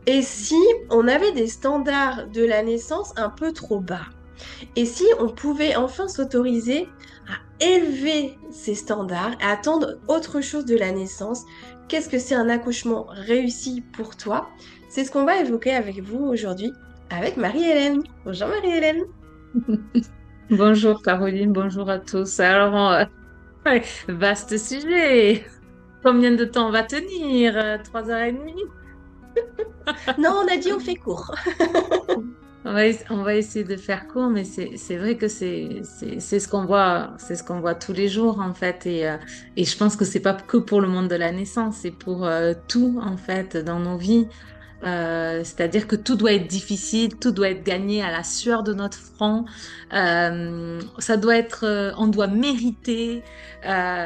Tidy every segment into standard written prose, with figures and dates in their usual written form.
Et si on avait des standards de la naissance un peu trop bas? Et si on pouvait enfin s'autoriser à élever ces standards, à attendre autre chose de la naissance? Qu'est-ce que c'est un accouchement réussi pour toi? C'est ce qu'on va évoquer avec vous aujourd'hui avec Marie-Hélène. Bonjour Marie-Hélène. Bonjour Caroline, bonjour à tous. Alors, ouais, vaste sujet. Combien de temps on va tenir? 3 heures et demie? Non, on a dit on fait court. On va essayer de faire court, mais c'est vrai que c'est ce qu'on voit tous les jours en fait. Et je pense que c'est pas que pour le monde de la naissance, c'est pour tout en fait dans nos vies. C'est-à-dire que tout doit être difficile, tout doit être gagné à la sueur de notre front. Ça doit être, on doit mériter.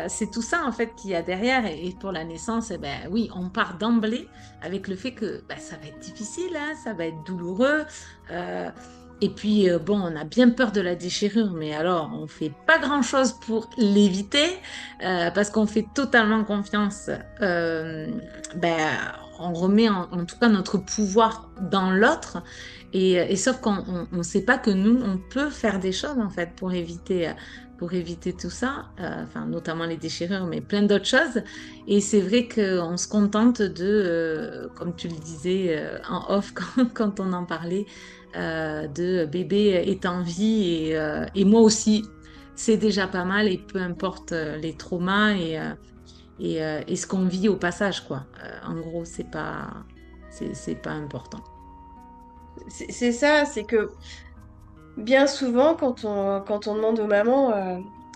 C'est tout ça en fait qu'il y a derrière. Et pour la naissance, eh ben oui, on part d'emblée avec le fait que ben, ça va être difficile, hein, ça va être douloureux. Euh, et puis bon, on a bien peur de la déchirure, mais alors on fait pas grand-chose pour l'éviter parce qu'on fait totalement confiance. Euh, ben, on remet en tout cas notre pouvoir dans l'autre. Et sauf qu'on ne sait pas que nous, on peut faire des choses en fait pour éviter tout ça, enfin, notamment les déchirures, mais plein d'autres choses. Et c'est vrai qu'on se contente de, comme tu le disais en off quand on en parlait, de bébé est en vie et moi aussi, c'est déjà pas mal et peu importe les traumas et ce qu'on vit au passage, quoi. En gros, c'est pas important. C'est ça, c'est que bien souvent, quand on demande aux mamans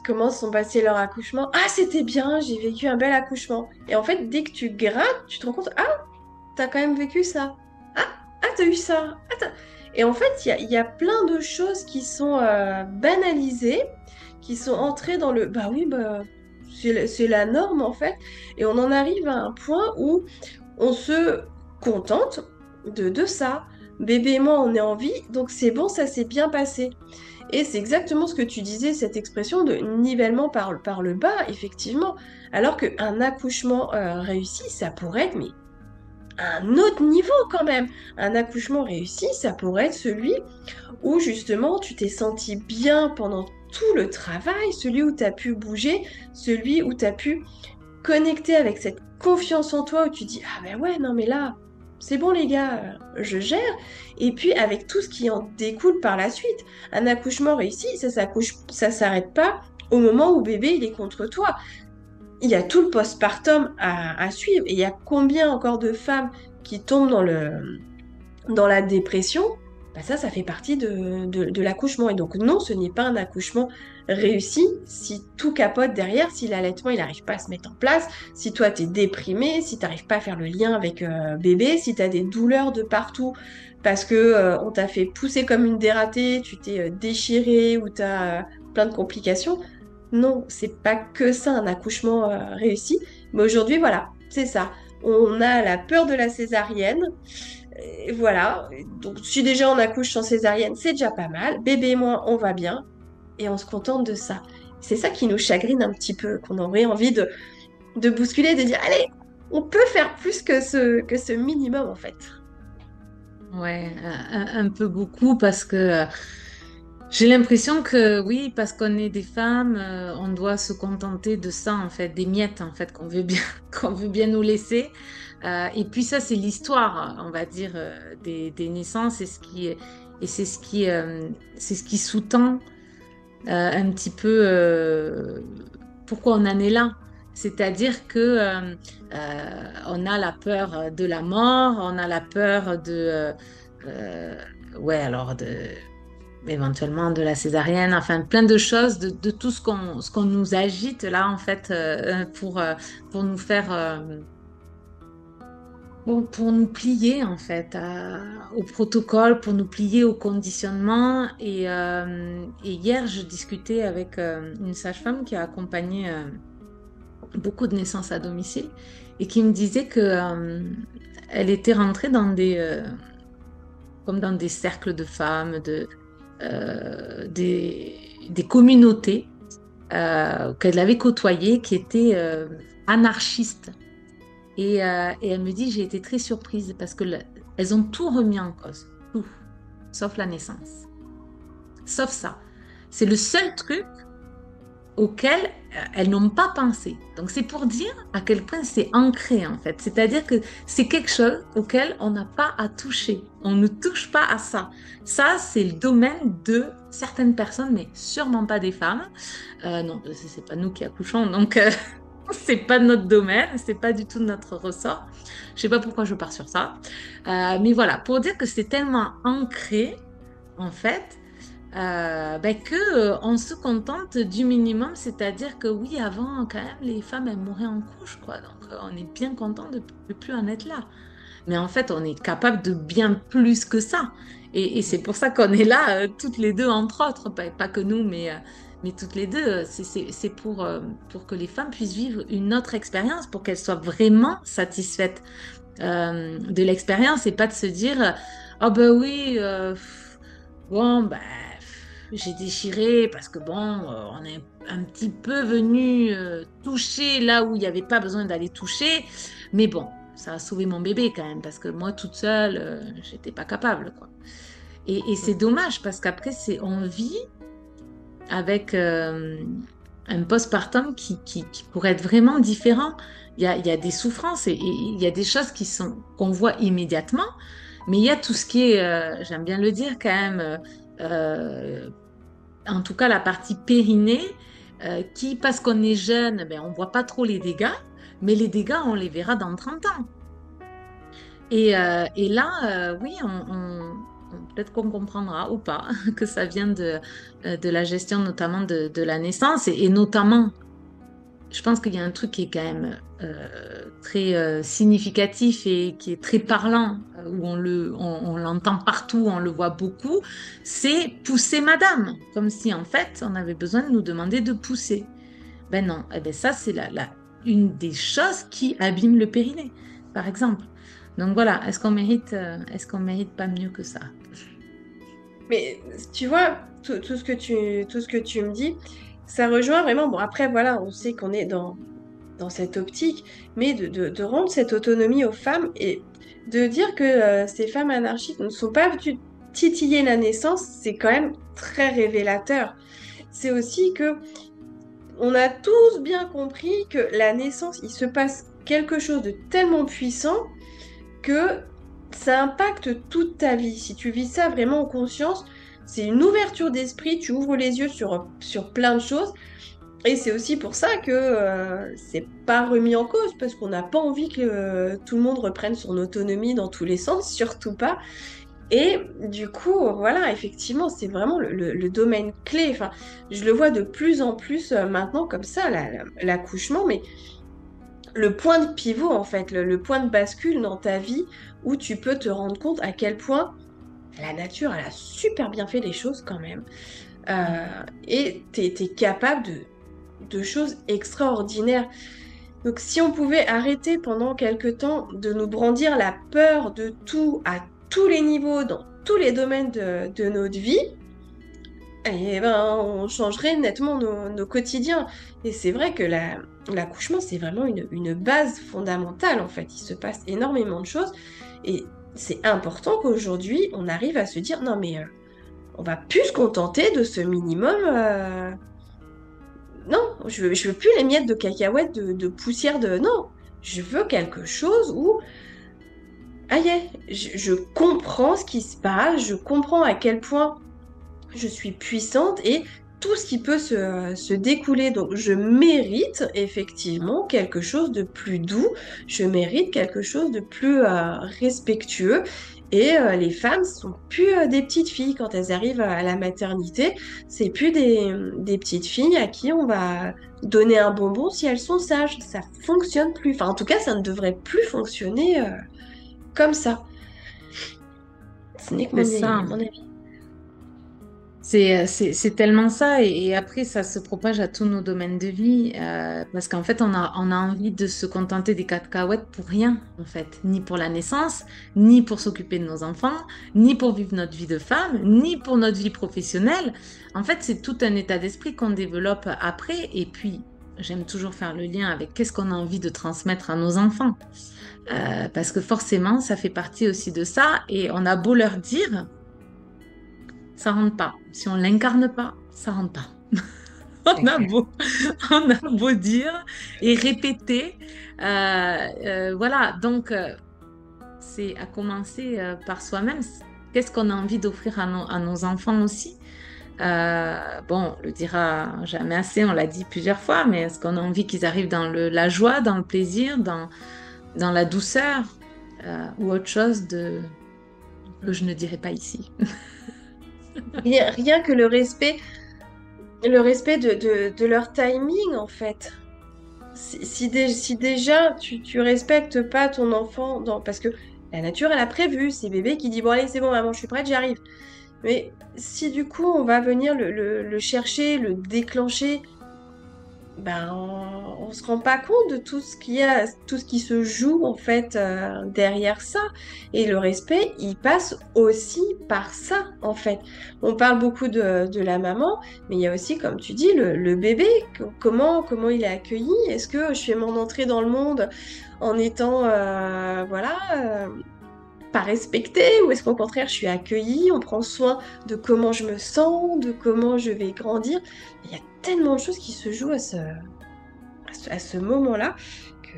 comment se sont passés leur accouchement, ah, c'était bien, j'ai vécu un bel accouchement. Et en fait, dès que tu grattes, tu te rends compte, ah, t'as quand même vécu ça. Ah, ah, t'as eu ça. Ah, et en fait, il y a plein de choses qui sont banalisées, qui sont entrées dans le, bah oui, bah, c'est la norme en fait. Et on en arrive à un point où on se contente de ça. Bébé et moi, on est en vie, donc c'est bon, ça s'est bien passé. Et c'est exactement ce que tu disais, cette expression de nivellement par le bas, effectivement. Alors qu'un accouchement réussi, ça pourrait être mais, un autre niveau quand même. Un accouchement réussi, ça pourrait être celui où justement tu t'es senti bien pendant tout le travail, celui où tu as pu bouger, celui où tu as pu connecter avec cette confiance en toi où tu dis ah ben ouais non mais là c'est bon les gars je gère et puis avec tout ce qui en découle par la suite un accouchement réussi ça s'arrête pas au moment où bébé il est contre toi il y a tout le postpartum à suivre et il y a combien encore de femmes qui tombent dans la dépression, bah ça fait partie de l'accouchement. Et donc non, ce n'est pas un accouchement réussi si tout capote derrière, si l'allaitement il n'arrive pas à se mettre en place, si toi tu es déprimé, si tu n'arrives pas à faire le lien avec bébé, si tu as des douleurs de partout parce que on t'a fait pousser comme une dératée, tu t'es déchiré ou tu as plein de complications. Non, c'est pas que ça un accouchement réussi. Mais aujourd'hui, voilà, c'est ça. On a la peur de la césarienne, et voilà, donc si déjà on accouche sans césarienne, c'est déjà pas mal. Bébé et moi, on va bien et on se contente de ça. C'est ça qui nous chagrine un petit peu, qu'on aurait envie de bousculer, de dire, allez, on peut faire plus que ce minimum en fait. Ouais, un peu beaucoup parce que j'ai l'impression que oui, parce qu'on est des femmes, on doit se contenter de ça en fait, des miettes en fait qu'on veut bien qu'on veut bien nous laisser. Et puis ça, c'est l'histoire, on va dire, des naissances et c'est ce qui sous-tend un petit peu pourquoi on en est là. C'est-à-dire que on a la peur de la mort, on a la peur euh, ouais, alors éventuellement de la césarienne, enfin plein de choses, de tout ce qu'on nous agite là en fait pour nous faire pour nous plier en fait au protocole, pour nous plier au conditionnement. Et hier, je discutais avec une sage-femme qui a accompagné beaucoup de naissances à domicile et qui me disait que elle était rentrée dans comme dans des cercles de femmes, des communautés qu'elle avait côtoyées qui étaient anarchistes. Et elle me dit, j'ai été très surprise parce que elles ont tout remis en cause, tout, sauf la naissance. Sauf ça. C'est le seul truc auquel elles n'ont pas pensé. Donc c'est pour dire à quel point c'est ancré en fait. C'est-à-dire que c'est quelque chose auquel on n'a pas à toucher. On ne touche pas à ça. Ça, c'est le domaine de certaines personnes, mais sûrement pas des femmes. Non, c'est pas nous qui accouchons, donc c'est pas notre domaine, c'est pas du tout notre ressort. Je sais pas pourquoi je pars sur ça. Mais voilà, pour dire que c'est tellement ancré en fait on se contente du minimum, c'est-à-dire que oui, avant, quand même, les femmes, elles mouraient en couche, quoi. Donc, on est bien content de ne plus en être là. Mais en fait, on est capable de bien plus que ça. Et c'est pour ça qu'on est là, toutes les deux, entre autres. Pas que nous, mais toutes les deux. C'est pour que les femmes puissent vivre une autre expérience, pour qu'elles soient vraiment satisfaites de l'expérience et pas de se dire, oh ben oui, bon, ben j'ai déchiré parce que bon, on est un petit peu venu toucher là où il n'y avait pas besoin d'aller toucher. Mais bon, ça a sauvé mon bébé quand même parce que moi toute seule, j'étais pas capable, quoi. Et c'est dommage parce qu'après, on vit avec un postpartum qui pourrait être vraiment différent. Il y a des souffrances et il y a des choses qu'on voit immédiatement, mais il y a tout ce qui est, j'aime bien le dire quand même, euh, en tout cas la partie périnée, qui, parce qu'on est jeune, ben, on ne voit pas trop les dégâts, mais les dégâts, on les verra dans 30 ans. Et là, oui, peut-être qu'on comprendra ou pas que ça vient de la gestion notamment de la naissance et notamment, je pense qu'il y a un truc qui est quand même très significatif et qui est très parlant, où on l'entend partout, on le voit beaucoup, c'est pousser madame, comme si en fait on avait besoin de nous demander de pousser. Ben non, eh ben ça c'est une des choses qui abîme le périnée, par exemple. Donc voilà, est-ce qu'on mérite pas mieux que ça? Mais tu vois, tout ce que tu me dis, ça rejoint vraiment. Bon, après, voilà, on sait qu'on est dans cette optique, mais de rendre cette autonomie aux femmes et de dire que ces femmes anarchistes ne sont pas venues titiller la naissance, c'est quand même très révélateur. C'est aussi que on a tous bien compris que la naissance, il se passe quelque chose de tellement puissant que ça impacte toute ta vie. Si tu vis ça vraiment en conscience, c'est une ouverture d'esprit, tu ouvres les yeux sur plein de choses. Et c'est aussi pour ça que c'est pas remis en cause, parce qu'on n'a pas envie que tout le monde reprenne son autonomie dans tous les sens, surtout pas. Et du coup, voilà, effectivement, c'est vraiment le domaine clé. Enfin, je le vois de plus en plus maintenant comme ça, l'accouchement, mais le point de pivot, en fait, le point de bascule dans ta vie où tu peux te rendre compte à quel point la nature, elle a super bien fait les choses quand même. Et t'es capable de choses extraordinaires. Donc si on pouvait arrêter pendant quelque temps de nous brandir la peur de tout à tous les niveaux, dans tous les domaines de notre vie, eh ben, on changerait nettement nos quotidiens. Et c'est vrai que l'accouchement, c'est vraiment une base fondamentale, en fait. Il se passe énormément de choses. Et c'est important qu'aujourd'hui, on arrive à se dire, non mais on va plus se contenter de ce minimum. Non, je veux plus les miettes de cacahuètes, de poussière de... Non, je veux quelque chose où... Aïe, je comprends ce qui se passe, je comprends à quel point je suis puissante et tout ce qui peut se découler. Donc, je mérite effectivement quelque chose de plus doux, je mérite quelque chose de plus respectueux. Et les femmes sont plus des petites filles quand elles arrivent à la maternité. C'est plus des petites filles à qui on va donner un bonbon si elles sont sages. Ça fonctionne plus. Enfin, en tout cas, ça ne devrait plus fonctionner comme ça. Ce n'est que C'est ça. mon avis. C'est tellement ça et après ça se propage à tous nos domaines de vie parce qu'en fait on a envie de se contenter des cacahuètes pour rien en fait, ni pour la naissance, ni pour s'occuper de nos enfants, ni pour vivre notre vie de femme, ni pour notre vie professionnelle. En fait c'est tout un état d'esprit qu'on développe après et puis j'aime toujours faire le lien avec qu'est-ce qu'on a envie de transmettre à nos enfants. Parce que forcément, ça fait partie aussi de ça. Et on a beau leur dire, ça rentre pas. Si on l'incarne pas, ça rentre pas. C'est On a clair. beau, on a beau dire et répéter. Voilà, donc c'est à commencer par soi-même. Qu'est-ce qu'on a envie d'offrir à nos enfants aussi? Bon, on le dira jamais assez, on l'a dit plusieurs fois, mais est-ce qu'on a envie qu'ils arrivent dans la joie, dans le plaisir, dans la douceur, ou autre chose que je ne dirai pas ici? Rien que le respect de leur timing, en fait. Si déjà tu respectes pas ton enfant, parce que la nature, elle a prévu, c'est bébé qui dit, bon allez, c'est bon, maman, je suis prête, j'arrive. Mais si du coup on va venir le chercher, le déclencher, ben on se rend pas compte de tout ce qu'il y a, tout ce qui se joue en fait derrière ça. Et le respect, il passe aussi par ça en fait. On parle beaucoup de la maman, mais il y a aussi, comme tu dis, le bébé. Comment il est accueilli? Est-ce que je fais mon entrée dans le monde en étant voilà pas respectée, ou est-ce qu'au contraire je suis accueillie, on prend soin de comment je me sens, de comment je vais grandir. Il y a tellement de choses qui se jouent à ce moment-là que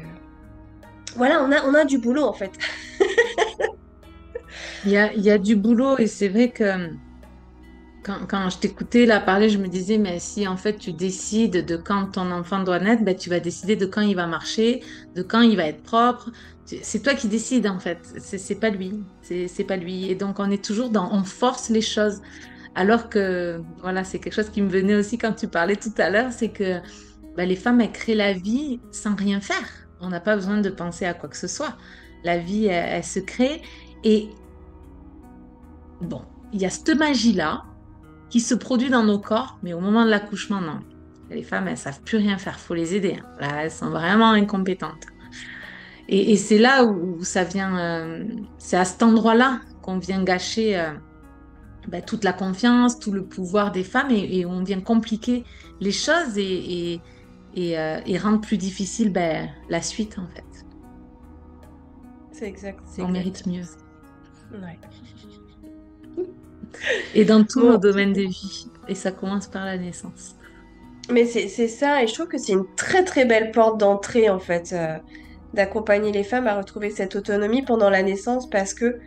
voilà, on a du boulot en fait. Il y a du boulot et c'est vrai que quand je t'écoutais là parler, je me disais, mais si en fait tu décides de quand ton enfant doit naître, ben, tu vas décider de quand il va marcher, de quand il va être propre. C'est toi qui décides en fait, c'est pas lui, c'est pas lui. Et donc on est toujours on force les choses. Alors que, voilà, c'est quelque chose qui me venait aussi quand tu parlais tout à l'heure, c'est que ben, les femmes, elles créent la vie sans rien faire. On n'a pas besoin de penser à quoi que ce soit. La vie, elle se crée. Et bon, il y a cette magie-là qui se produit dans nos corps, mais au moment de l'accouchement, non. Les femmes, elles savent plus rien faire, faut les aider, hein. Là, elles sont vraiment incompétentes. Et c'est là où ça vient, c'est à cet endroit-là qu'on vient gâcher ben, toute la confiance, tout le pouvoir des femmes et on vient compliquer les choses et rendre plus difficile ben, la suite en fait. C'est On mérite exactement mieux. ça. Ouais. Et dans tous nos Bon, domaines de vie. Et ça commence par la naissance. mais c'est ça, et je trouve que c'est une très très belle porte d'entrée en fait, d'accompagner les femmes à retrouver cette autonomie pendant la naissance parce que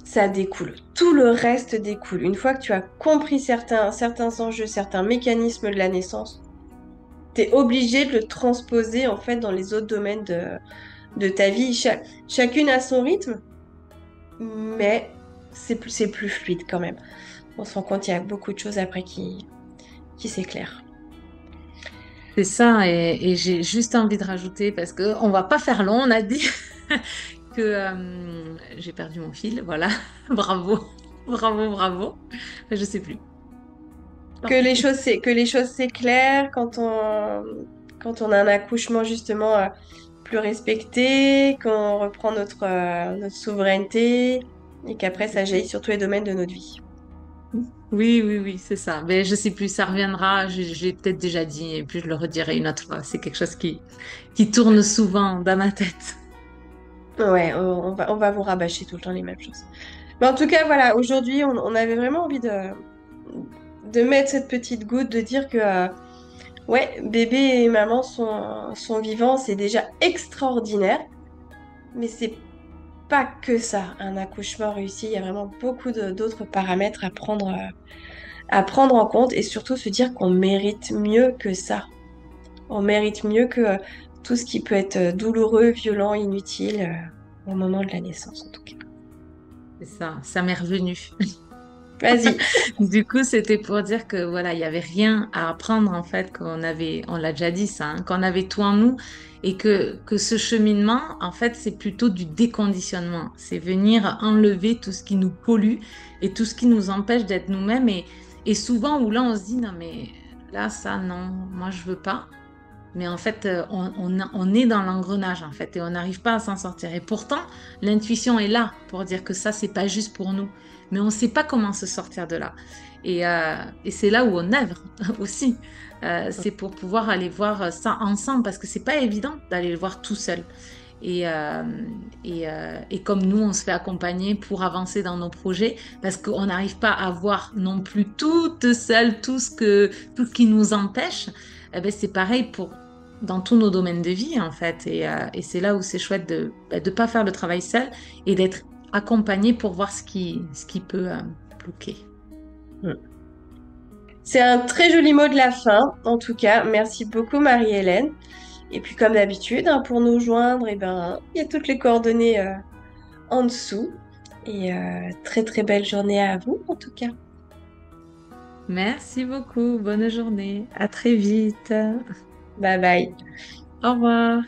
ça découle. Tout le reste découle. Une fois que tu as compris certains enjeux, certains mécanismes de la naissance, tu es obligé de le transposer en fait dans les autres domaines de ta vie. Chacune a son rythme, mais c'est plus fluide quand même. On se rend compte qu'il y a beaucoup de choses après qui s'éclairent. C'est ça, et j'ai juste envie de rajouter, parce qu'on va pas faire long, on a dit que j'ai perdu mon fil, voilà. Bravo, bravo, bravo. Je sais plus. Tant pis. Que les choses s'éclairent quand on a un accouchement justement plus respecté, qu'on reprend notre souveraineté et qu'après ça jaillit sur tous les domaines de notre vie. Oui, oui, oui, c'est ça. Mais je sais plus, ça reviendra. J'ai peut-être déjà dit, et puis je le redirai une autre fois. C'est quelque chose qui tourne souvent dans ma tête. Ouais, on va vous rabâcher tout le temps les mêmes choses. Mais en tout cas, voilà, aujourd'hui, on avait vraiment envie de mettre cette petite goutte, de dire que ouais, bébé et maman sont vivants, c'est déjà extraordinaire, mais c'est pas que ça, un accouchement réussi. Il y a vraiment beaucoup d'autres paramètres à prendre en compte et surtout se dire qu'on mérite mieux que ça. On mérite mieux que tout ce qui peut être douloureux, violent, inutile au moment de la naissance, en tout cas. C'est ça, ça m'est revenu. Vas-y. Du coup, c'était pour dire que voilà, il y avait rien à apprendre en fait, on l'a déjà dit ça, hein, qu'on avait tout en nous et que ce cheminement, en fait, c'est plutôt du déconditionnement. C'est venir enlever tout ce qui nous pollue et tout ce qui nous empêche d'être nous-mêmes et souvent où là, on se dit non mais là, ça, non, moi, je veux pas. Mais en fait, on est dans l'engrenage, en fait, et on n'arrive pas à s'en sortir. Et pourtant, l'intuition est là pour dire que ça, c'est pas juste pour nous. Mais on ne sait pas comment se sortir de là. Et c'est là où on œuvre aussi. C'est pour pouvoir aller voir ça ensemble, parce que c'est pas évident d'aller le voir tout seul. Et comme nous, on se fait accompagner pour avancer dans nos projets, parce qu'on n'arrive pas à voir non plus toute seule tout ce qui nous empêche, eh ben, c'est pareil dans tous nos domaines de vie, en fait. Et c'est là où c'est chouette de ne pas faire le travail seul et d'être accompagné pour voir ce qui peut bloquer. C'est un très joli mot de la fin, en tout cas. Merci beaucoup, Marie-Hélène. Et puis, comme d'habitude, hein, pour nous joindre, eh ben, il y a toutes les coordonnées en dessous. Et très, très belle journée à vous, en tout cas. Merci beaucoup. Bonne journée. À très vite. Bye bye. Au revoir.